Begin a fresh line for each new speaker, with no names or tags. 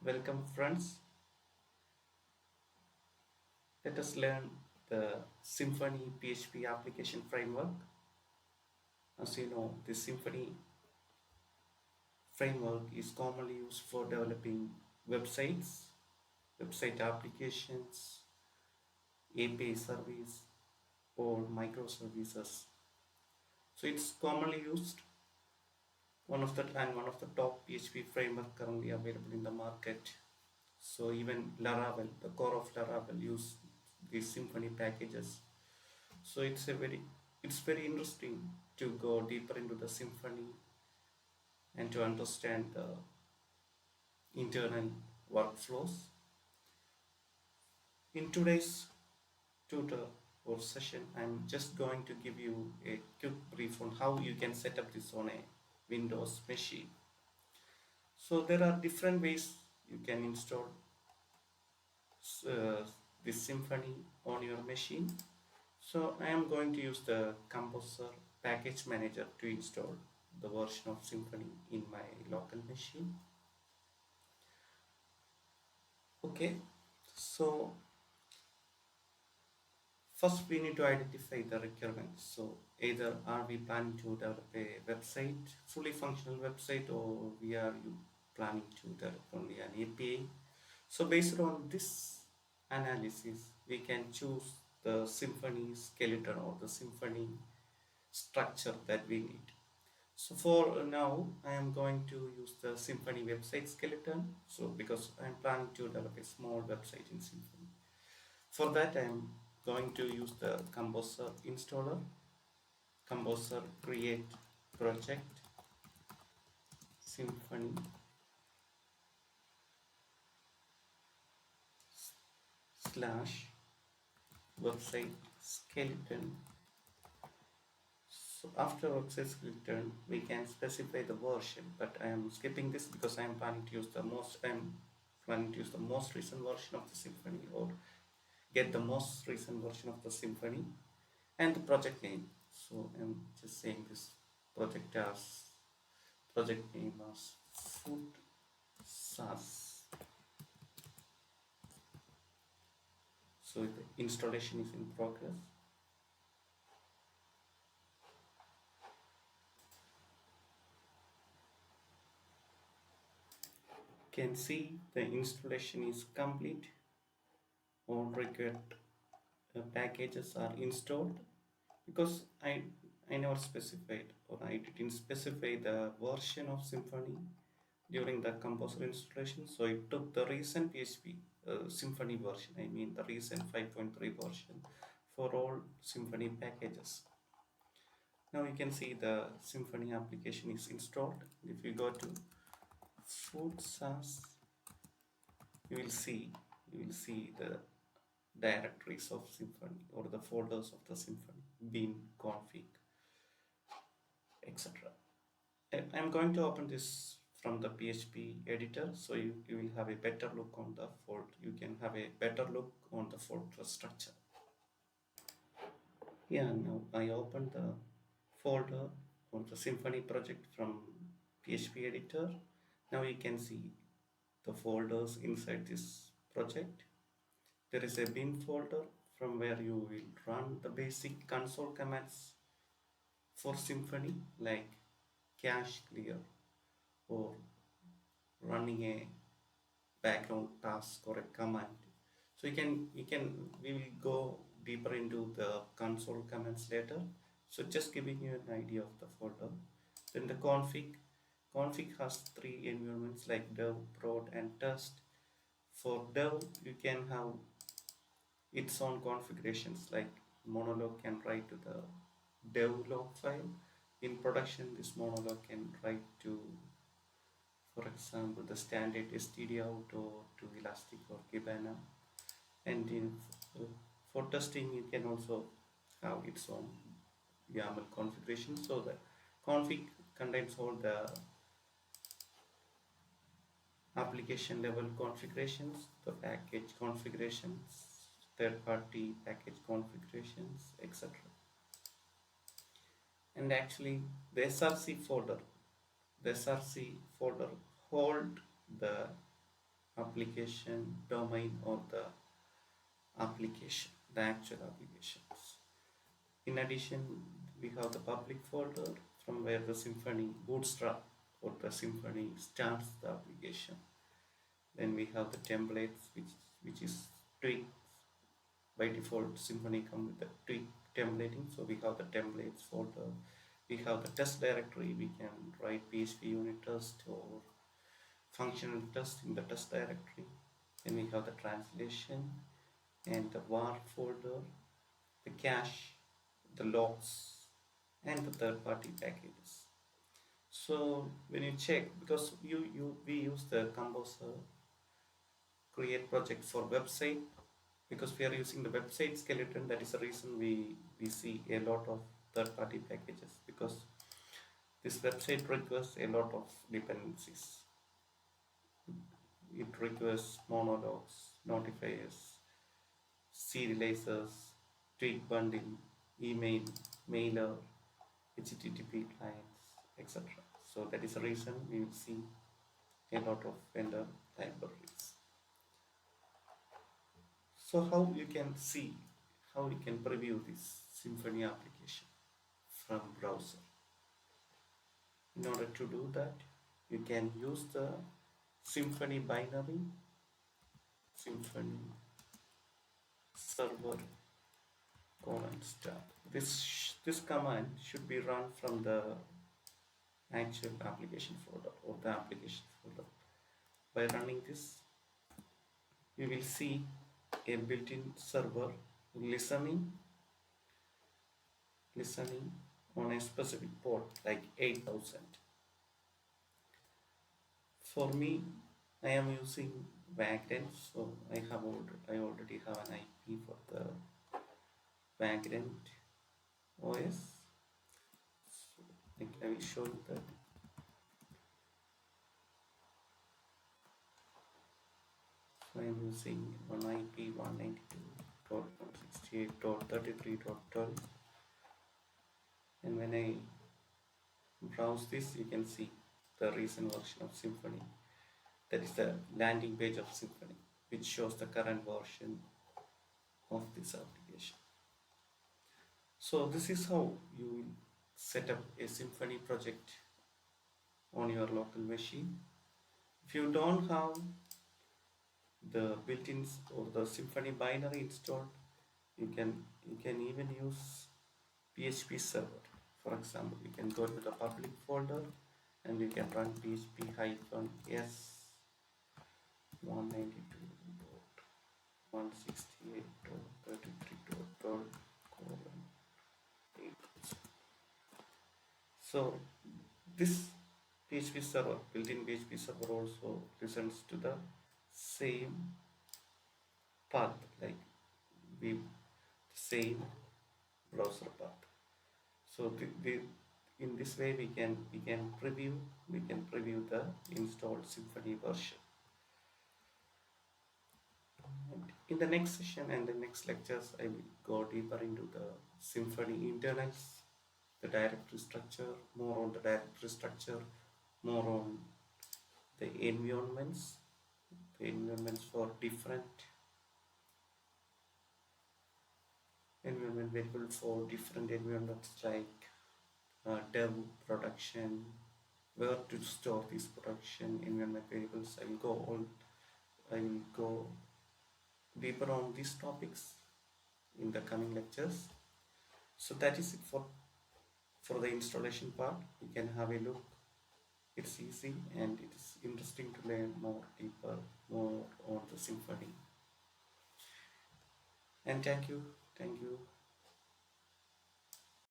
Welcome, friends. Let us learn the Symfony PHP application framework. As you know, the Symfony framework is commonly used for developing websites, website applications, API service, or microservices. So it's commonly used one of the top PHP framework currently available in the market. So even Laravel, the core of Laravel, use these Symfony packages. So it's very interesting to go deeper into the symphony and to understand the internal workflows. In today's tutor or session, I'm just going to give you a quick brief on how you can set up this on a Windows machine. So there are different ways you can install uh, this symphony on your machine. So I am going to use the Composer package manager to install the version of Symfony in my local machine. Okay, so first we need to identify the requirements. So either are we planning to develop a website, fully functional website, or we are planning to develop only an API. So based on this analysis, we can choose the Symfony skeleton or the Symfony structure that we need. So for now, I am going to use the Symfony website skeleton. So because I am planning to develop a small website in Symfony. For that, I am going to use the Composer installer, Composer create project, Symfony slash website skeleton. So after website skeleton, we can specify the version, but I am skipping this because I am planning to use the most recent version of the Symfony, or get the most recent version of the Symfony, and the project name. So I'm just saying this project name as food SaaS. So the installation is in progress. You can see the installation is complete. All required packages are installed because I never specified, or I didn't specify the version of Symfony during the Composer installation. So it took the recent PHP Symfony version, I mean the recent 5.3 version for all Symfony packages. Now you can see the Symfony application is installed. If you go to food SaaS, you will see you will see the directories of Symfony, or the folders of the Symfony, bin, config, etc. I'm going to open this from the PHP editor, so you will have a better look on the folder. You can have a better look on the folder structure. Yeah, now I opened the folder or the Symfony project from PHP editor. Now you can see the folders inside this project. There is a bin folder from where you will run the basic console commands for Symfony, like cache clear or running a background task or a command. So we will go deeper into the console commands later. So just giving you an idea of the folder. Then the config has three environments like dev, prod, and test. For dev, you can have its own configurations, like monologue can write to the dev log file. In production, this monologue can write to, for example, the standard std out or to elastic or kibana. And for testing, you can also have its own YAML configuration. So the config contains all the application level configurations, the package configurations, third party package configurations, etc. And actually the src folder hold the application domain or the application, the actual applications. In addition, we have the public folder from where the Symfony bootstrap or the Symfony starts the application. Then we have the templates, which is tweak. By default, Symfony come with the tweak templating. So we have the templates folder. We have the test directory. We can write PHP unit test or functional test in the test directory. Then we have the translation and the var folder, the cache, the logs, and the third-party packages. So when you check, because we use the composer create project for website, because we are using the website skeleton. That is the reason we see a lot of third-party packages, because this website requires a lot of dependencies. It requires monologues, notifiers, serializers, tweak bundle, email, mailer, HTTP clients, etc. So that is the reason we will see a lot of vendor libraries. So how you can see, how you can preview this Symfony application from browser. In order to do that, you can use the Symfony binary, Symfony server start. This command should be run from the actual application folder or the application folder. By running this, you will see a built-in server listening on a specific port like 8000. For me, I am using Vagrant, so I already have an IP for the Vagrant OS. So I will show you that. So I am using one IP 192.168.33.12, and when I browse this, you can see the recent version of Symfony. That is the landing page of Symfony, which shows the current version of this application. So this is how you will set up a Symfony project on your local machine. If you don't have the built-ins or the Symfony binary installed, you can even use PHP server. For example, you can go to the public folder and you can run php-s 192.168.33.12:8. So this PHP server, built-in PHP server, also listens to the same path, like the same browser path. So in this way we can preview the installed Symfony version. And in the next session and the next lectures, I will go deeper into the Symfony internals, the directory structure, more on the directory structure, more on the environments for different environment variables for different environments like dev, production, where to store these production environment variables. I will go deeper on these topics in the coming lectures. So that is it for the installation part. You can have a look. It's easy and it is interesting to learn more on the Symfony. And thank you.